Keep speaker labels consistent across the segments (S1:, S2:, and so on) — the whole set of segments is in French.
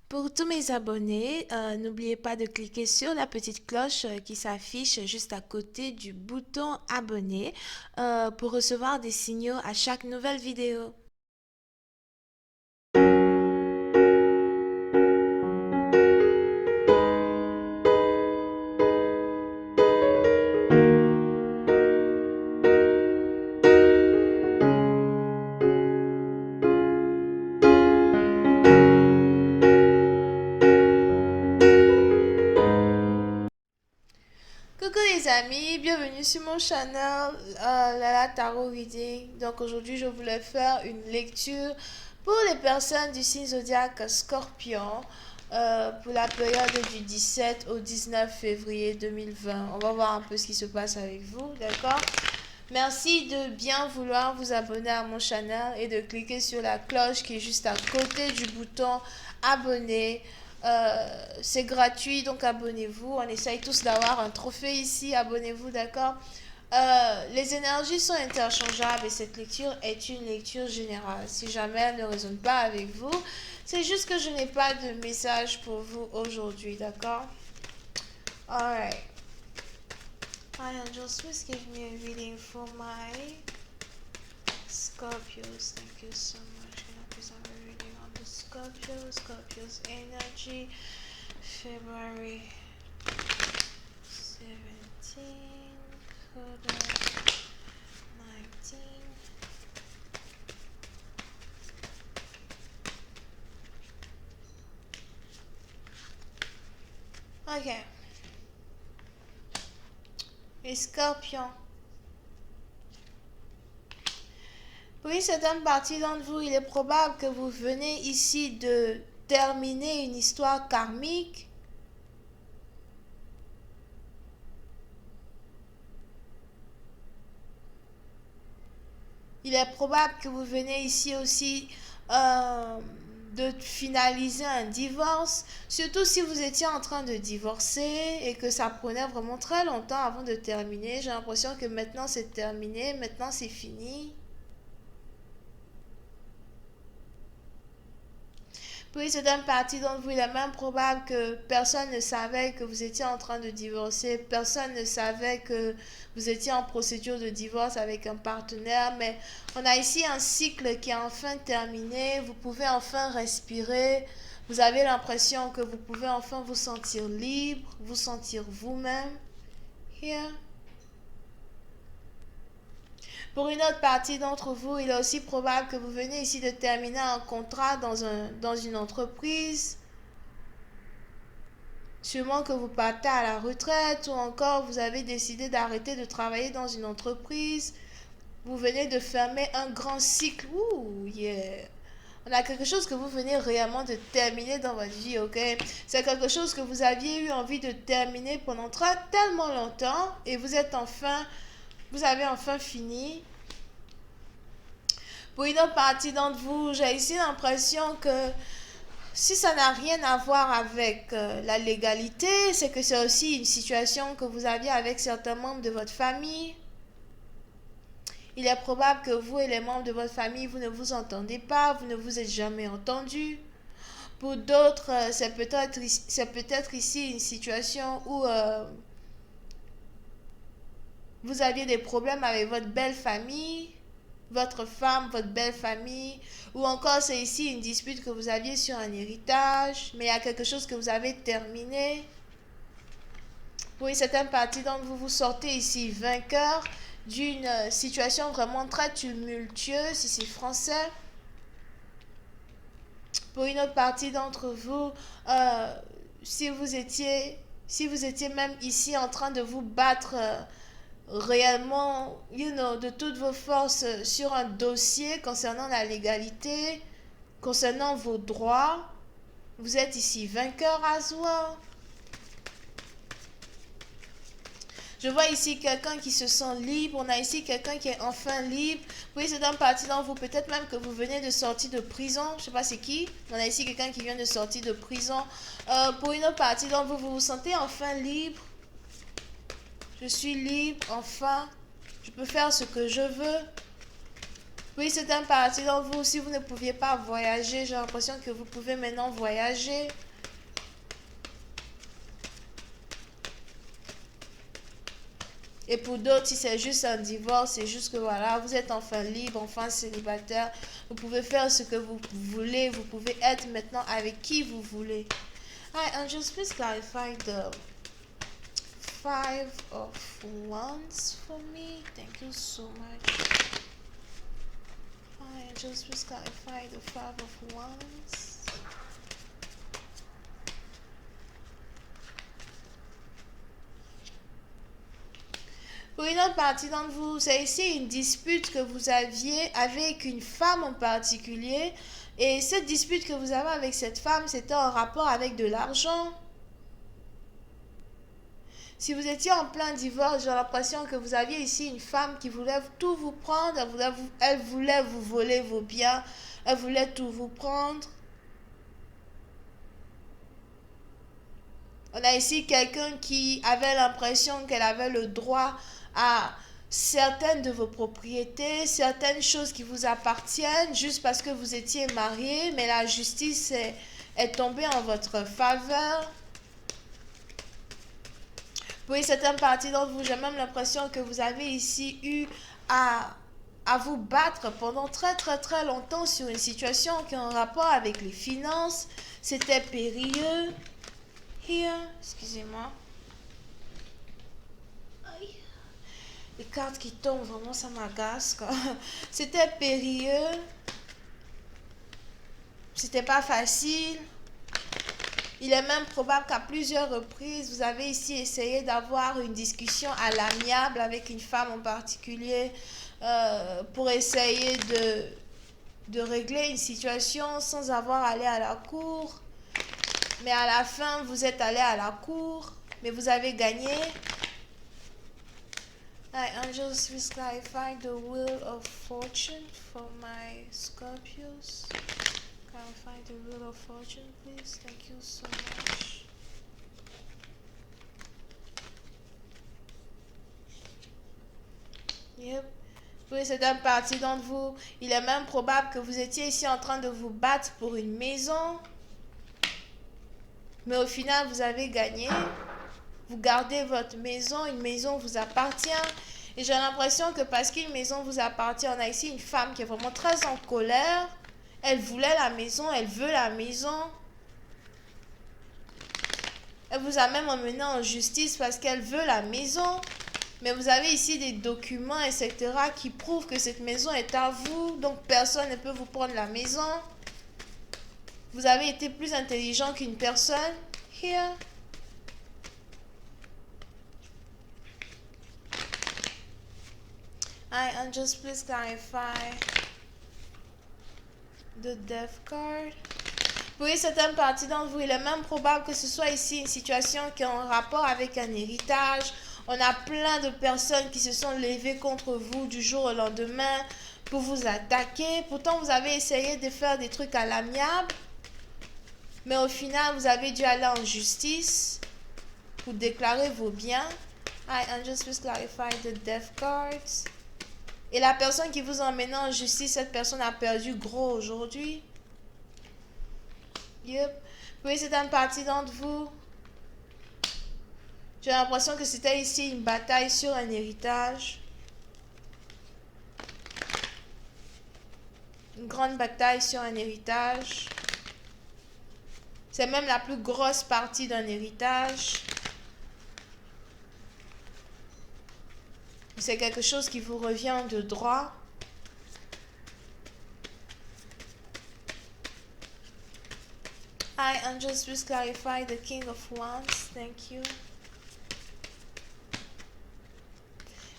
S1: Pour tous mes abonnés, n'oubliez pas de cliquer sur la petite cloche qui s'affiche juste à côté du bouton abonner pour recevoir des signaux à chaque nouvelle vidéo. Coucou les amis, bienvenue sur mon channel Lala Tarot Reading. Donc aujourd'hui je voulais faire une lecture pour les personnes du signe zodiaque Scorpion pour la période du 17 au 19 février 2020. On va voir un peu ce qui se passe avec vous, d'accord? Merci de bien vouloir vous abonner à mon channel et de cliquer sur la cloche qui est juste à côté du bouton abonner. C'est gratuit, donc abonnez-vous. On essaye tous d'avoir un trophée ici. Abonnez-vous, d'accord? Les énergies sont interchangeables et cette lecture est une lecture générale. Si jamais elle ne résonne pas avec vous, c'est juste que je n'ai pas de message pour vous aujourd'hui, d'accord? Alright. Hi angels, please give me a reading for my Scorpios. Thank you so much. Can I please have a reading on the Scorpios energy, February 17, hold on, 19. Ok. Les scorpions. Pour une certaine partie d'entre vous, il est probable que vous venez ici de terminer une histoire karmique. Il est probable que vous venez ici aussi de finaliser un divorce, surtout si vous étiez en train de divorcer et que ça prenait vraiment très longtemps avant de terminer. J'ai l'impression que maintenant c'est terminé, maintenant c'est fini. Pour une certaine partie d'entre vous, il est même probable que personne ne savait que vous étiez en train de divorcer, personne ne savait que vous étiez en procédure de divorce avec un partenaire, mais on a ici un cycle qui est enfin terminé, vous pouvez enfin respirer, vous avez l'impression que vous pouvez enfin vous sentir libre, vous sentir vous-même. Here. Pour une autre partie d'entre vous, il est aussi probable que vous venez ici de terminer un contrat dans une entreprise. Sûrement que vous partez à la retraite ou encore vous avez décidé d'arrêter de travailler dans une entreprise. Vous venez de fermer un grand cycle. Ouh, yeah. On a quelque chose que vous venez réellement de terminer dans votre vie, ok? C'est quelque chose que vous aviez eu envie de terminer pendant tellement longtemps et vous avez enfin fini. Pour une autre partie d'entre vous, j'ai ici l'impression que si ça n'a rien à voir avec la légalité, c'est que c'est aussi une situation que vous aviez avec certains membres de votre famille. Il est probable que vous et les membres de votre famille, vous ne vous entendez pas, vous ne vous êtes jamais entendus. Pour d'autres, c'est peut-être ici une situation où vous aviez des problèmes avec votre belle famille, votre femme, votre belle famille, ou encore c'est ici une dispute que vous aviez sur un héritage, mais il y a quelque chose que vous avez terminé. Pour une certaine partie d'entre vous, vous sortez ici vainqueur d'une situation vraiment très tumultueuse, ici français. Pour une autre partie d'entre vous, si vous étiez même ici en train de vous battre réellement, de toutes vos forces sur un dossier concernant la légalité, concernant vos droits, vous êtes ici vainqueur as well. Je vois ici quelqu'un qui se sent libre. On a ici quelqu'un qui est enfin libre. Oui, c'est une partie d'entre vous. Peut-être même que vous venez de sortir de prison. Je ne sais pas c'est qui. On a ici quelqu'un qui vient de sortir de prison. Pour une autre partie d'entre vous, vous vous sentez enfin libre. Je suis libre, enfin. Je peux faire ce que je veux. Oui, c'est un parti dans vous. Si vous ne pouviez pas voyager, j'ai l'impression que vous pouvez maintenant voyager. Et pour d'autres, si c'est juste un divorce, c'est juste que voilà, vous êtes enfin libre, enfin célibataire. Vous pouvez faire ce que vous voulez. Vous pouvez être maintenant avec qui vous voulez. Hi, Angels, please clarify the Five of Wands for me. Thank you so much. Hi, Angels, please clarify the Five of Wands. Pour une autre partie d'entre vous, c'est ici une dispute que vous aviez avec une femme en particulier. Et cette dispute que vous avez avec cette femme, c'était en rapport avec de l'argent. Si vous étiez en plein divorce, j'ai l'impression que vous aviez ici une femme qui voulait tout vous prendre. Elle voulait vous voler vos biens. Elle voulait tout vous prendre. On a ici quelqu'un qui avait l'impression qu'elle avait le droit à certaines de vos propriétés, certaines choses qui vous appartiennent juste parce que vous étiez mariés, mais la justice est tombée en votre faveur. Oui, certaines parties d'entre vous, j'ai même l'impression que vous avez ici eu à vous battre pendant très très très longtemps sur une situation qui a un rapport avec les finances. C'était périlleux. Here, excusez-moi. Les cartes qui tombent, vraiment, ça m'agace. C'était périlleux. C'était pas facile. Il est même probable qu'à plusieurs reprises, vous avez ici essayé d'avoir une discussion à l'amiable avec une femme en particulier pour essayer de régler une situation sans avoir à aller à la cour. Mais à la fin, vous êtes allé à la cour, mais vous avez gagné. Angels, please clarify the wheel of fortune for my Scorpios. Clarify the wheel of fortune, please. Thank you so much. Yep. Oui, c'est un parti d'entre vous. Il est même probable que vous étiez ici en train de vous battre pour une maison. Mais au final, vous avez gagné. Vous gardez votre maison, une maison vous appartient. Et j'ai l'impression que parce qu'une maison vous appartient, on a ici une femme qui est vraiment très en colère. Elle voulait la maison, elle veut la maison. Elle vous a même emmené en justice parce qu'elle veut la maison. Mais vous avez ici des documents, etc. qui prouvent que cette maison est à vous. Donc personne ne peut vous prendre la maison. Vous avez été plus intelligent qu'une personne. Here. Angels, please clarify the death card. Oui, certaines parties d'entre vous, il est même probable que ce soit ici une situation qui est en rapport avec un héritage. On a plein de personnes qui se sont levées contre vous du jour au lendemain pour vous attaquer. Pourtant, vous avez essayé de faire des trucs à l'amiable. Mais au final, vous avez dû aller en justice pour déclarer vos biens. Angels, please clarify the death cards. Et la personne qui vous emmène en justice, cette personne a perdu gros aujourd'hui. Yep. Oui, c'est une partie d'entre vous. J'ai l'impression que c'était ici une bataille sur un héritage. Une grande bataille sur un héritage. C'est même la plus grosse partie d'un héritage. C'est quelque chose qui vous revient de droit. Angels, please clarify the King of Wands. Thank you.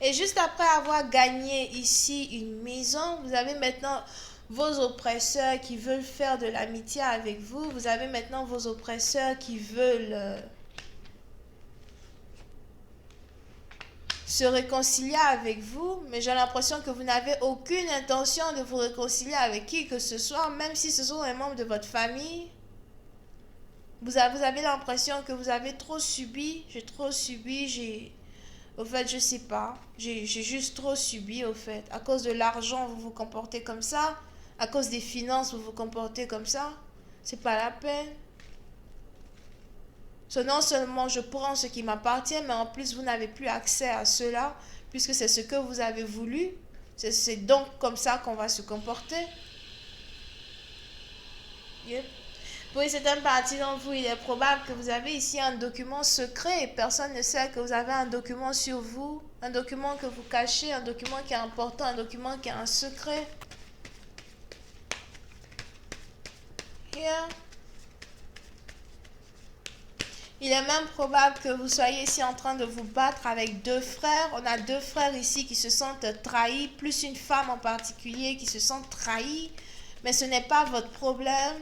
S1: Et juste après avoir gagné ici une maison, vous avez maintenant vos oppresseurs qui veulent faire de l'amitié avec vous. Vous avez maintenant vos oppresseurs qui veulent se réconcilier avec vous, mais j'ai l'impression que vous n'avez aucune intention de vous réconcilier avec qui que ce soit, même si ce sont les membres de votre famille. Vous avez l'impression que vous avez trop subi, j'ai trop subi, Au fait, je sais pas. J'ai juste trop subi, au fait. À cause de l'argent, vous vous comportez comme ça. À cause des finances, vous vous comportez comme ça. C'est pas la peine. Non seulement je prends ce qui m'appartient, mais en plus vous n'avez plus accès à cela, puisque c'est ce que vous avez voulu. C'est donc comme ça qu'on va se comporter. Yep. Pour une certaine partie d'entre vous, il est probable que vous avez ici un document secret et personne ne sait que vous avez un document sur vous, un document que vous cachez, un document qui est important, un document qui est un secret. Yeah. Il est même probable que vous soyez ici en train de vous battre avec deux frères. On a deux frères ici qui se sentent trahis, plus une femme en particulier qui se sent trahie. Mais ce n'est pas votre problème.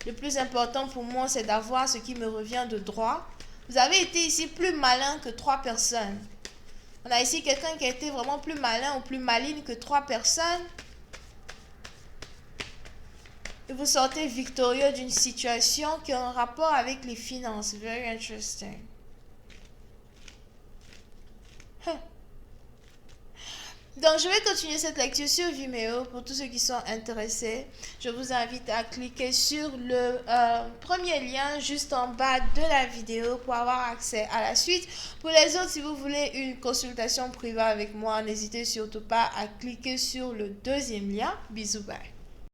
S1: Le plus important pour moi, c'est d'avoir ce qui me revient de droit. Vous avez été ici plus malin que trois personnes. On a ici quelqu'un qui a été vraiment plus malin ou plus maligne que trois personnes. Et vous sortez victorieux d'une situation qui a un rapport avec les finances. Very interesting. Donc, je vais continuer cette lecture sur Vimeo pour tous ceux qui sont intéressés. Je vous invite à cliquer sur le premier lien juste en bas de la vidéo pour avoir accès à la suite. Pour les autres, si vous voulez une consultation privée avec moi, n'hésitez surtout pas à cliquer sur le deuxième lien. Bisous, bye.